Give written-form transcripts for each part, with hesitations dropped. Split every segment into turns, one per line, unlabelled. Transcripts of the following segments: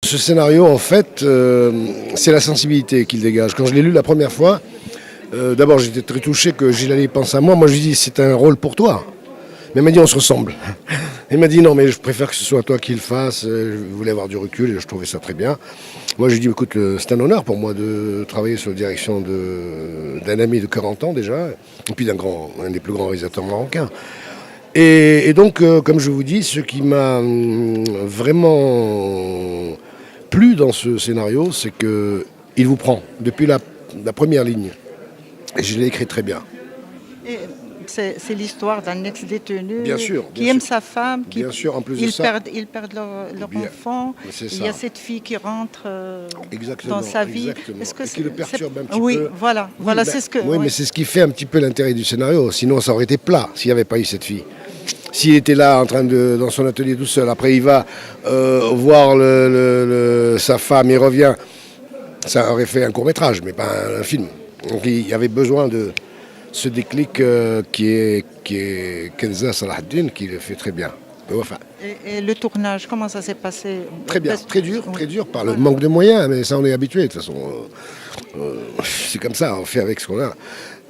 Ce scénario, en fait, c'est la sensibilité qu'il dégage. Quand je l'ai lu la première fois, d'abord j'étais très touché que Gilali pense à moi. Moi je lui dis c'est un rôle pour toi. Mais il m'a dit on se ressemble. Il m'a dit non mais je préfère que ce soit toi qui le fasse. Je voulais avoir du recul et je trouvais ça très bien. Moi j'ai dit écoute c'est un honneur pour moi de travailler sous la direction d'un ami de 40 ans déjà. Et puis un des plus grands réalisateurs marocains. Et donc comme je vous dis, ce qui m'a vraiment plu dans ce scénario, c'est qu'il vous prend depuis la première ligne. Et je l'ai écrit très bien.
Et c'est l'histoire d'un ex-détenu
Bien sûr,
qui
bien
aime
sûr.
sa femme,
Bien sûr, en plus de ça.
ils perdent leur
Bien,
enfant.
c'est
Il y a
ça.
cette fille qui rentre
Exactement,
dans sa vie.
exactement.
Est-ce que
Et qui le perturbe un petit
oui,
peu.
voilà,
Oui,
voilà,
ben,
c'est ce que.
oui,
Ouais.
mais c'est ce qui fait un petit peu l'intérêt du scénario. Sinon, ça aurait été plat s'il n'y avait pas eu cette fille. S'il était là dans son atelier tout seul, après il va voir sa femme, il revient, ça aurait fait un court-métrage, mais pas un film. Donc il y avait besoin de ce déclic qui est Kenza Salahuddin, qui le fait très bien. Enfin,
Et le tournage, comment ça s'est passé?
très bien,
Parce-
très dur par le
Voilà.
manque de moyens, mais ça on est habitué de toute façon. C'est comme ça, on fait avec ce qu'on a.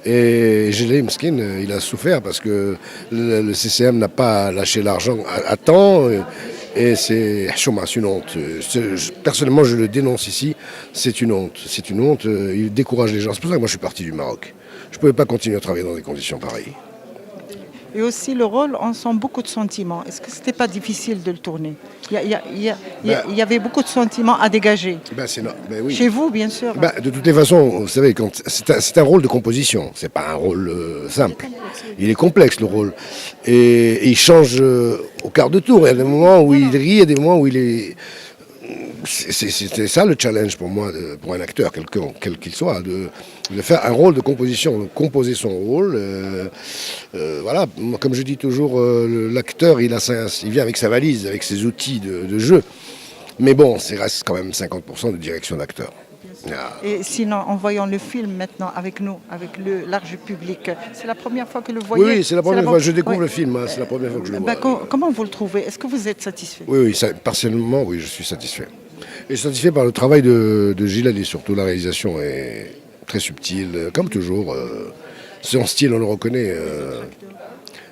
Et Gilles Mskin, il a souffert parce que le CCM n'a pas lâché l'argent à temps. Et c'est une honte. Personnellement, je le dénonce ici. C'est une honte. C'est une honte. Il décourage les gens. C'est pour ça que moi, je suis parti du Maroc. Je ne pouvais pas continuer à travailler dans des conditions pareilles.
Et aussi le rôle, on sent beaucoup de sentiments. Est-ce que c'était pas difficile de le tourner? Il y avait beaucoup de sentiments à dégager.
Ben oui.
Chez vous, bien sûr.
De toutes les façons, vous savez, c'est un rôle de composition. C'est pas un rôle simple. Il est complexe le rôle. Et il change au quart de tour. Il y a des moments où il rit, il y a des moments où il est. C'était ça le challenge pour moi, pour un acteur, quel qu'il soit, de faire un rôle de composition, de composer son rôle. Voilà, moi, comme je dis toujours, l'acteur, il vient avec sa valise, avec ses outils de jeu. Mais bon, il reste quand même 50% de direction d'acteur.
Et sinon, en voyant le film maintenant avec nous, avec le large public, c'est la première fois que le
Oui,
voyez?
oui, c'est la première fois. Je découvre
Ouais.
le film, hein, c'est la première fois que je le vois.
Comment vous le trouvez? Est-ce que vous êtes satisfait?
Oui, oui, partiellement, oui, je suis satisfait. Et je suis satisfait par le travail de Gilles Allais, surtout. La réalisation est très subtile, comme toujours. Son style, on le reconnaît.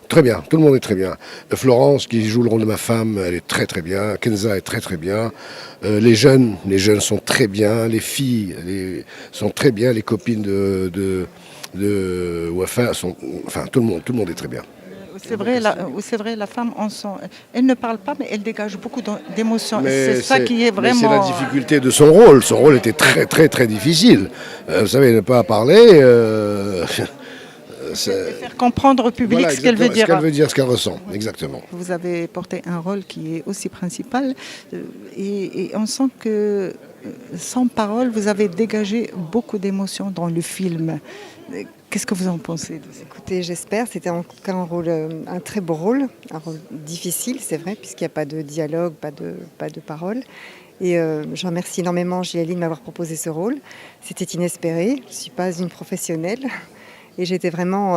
Très bien, tout le monde est très bien. Florence, qui joue le rôle de ma femme, elle est très très bien. Kenza est très très bien. Les jeunes sont très bien. Les filles sont très bien. Les copines de Wafa enfin, tout le monde est très bien.
C'est vrai, la femme, elle ne parle pas, mais elle dégage beaucoup d'émotions.
Mais
C'est ça qui est
mais c'est
vraiment.
la difficulté de son rôle. Son rôle était très très très difficile. Vous savez, ne pas parler.
Faire comprendre au public
Voilà,
ce qu'elle veut dire.
Ce qu'elle veut dire, ce qu'elle ressent, exactement.
Vous avez porté un rôle qui est aussi principal et on sent que sans parole, vous avez dégagé beaucoup d'émotions dans le film. Qu'est-ce que vous en pensez de ça?
Écoutez, j'espère. C'était en tout cas un très beau rôle, un rôle difficile, c'est vrai, puisqu'il n'y a pas de dialogue, pas de parole. Et je remercie énormément Gilles de m'avoir proposé ce rôle. C'était inespéré. Je ne suis pas une professionnelle. Et j'étais vraiment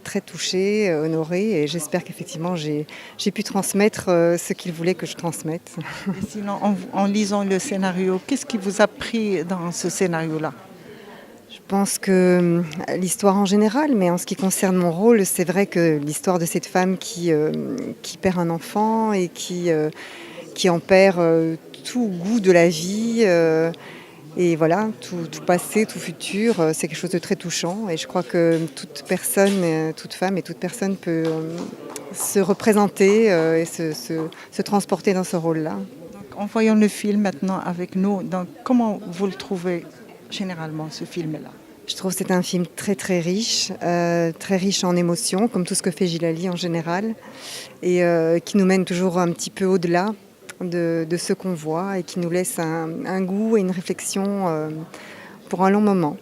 très touchée, honorée. Et j'espère qu'effectivement, j'ai pu transmettre ce qu'il voulait que je transmette.
Et sinon, en lisant le scénario, qu'est-ce qui vous a pris dans ce scénario-là?
Je pense que l'histoire en général, mais en ce qui concerne mon rôle, c'est vrai que l'histoire de cette femme qui perd un enfant et qui en perd tout goût de la vie. Et voilà, tout passé, tout futur, c'est quelque chose de très touchant. Et je crois que toute personne, toute femme et toute personne peut se représenter et se transporter dans ce rôle-là.
En voyant le film maintenant avec nous, donc, comment vous le trouvez généralement, ce film-là?
Je trouve que c'est un film très très riche en émotions, comme tout ce que fait Gilali en général, et qui nous mène toujours un petit peu au-delà de ce qu'on voit et qui nous laisse un goût et une réflexion pour un long moment.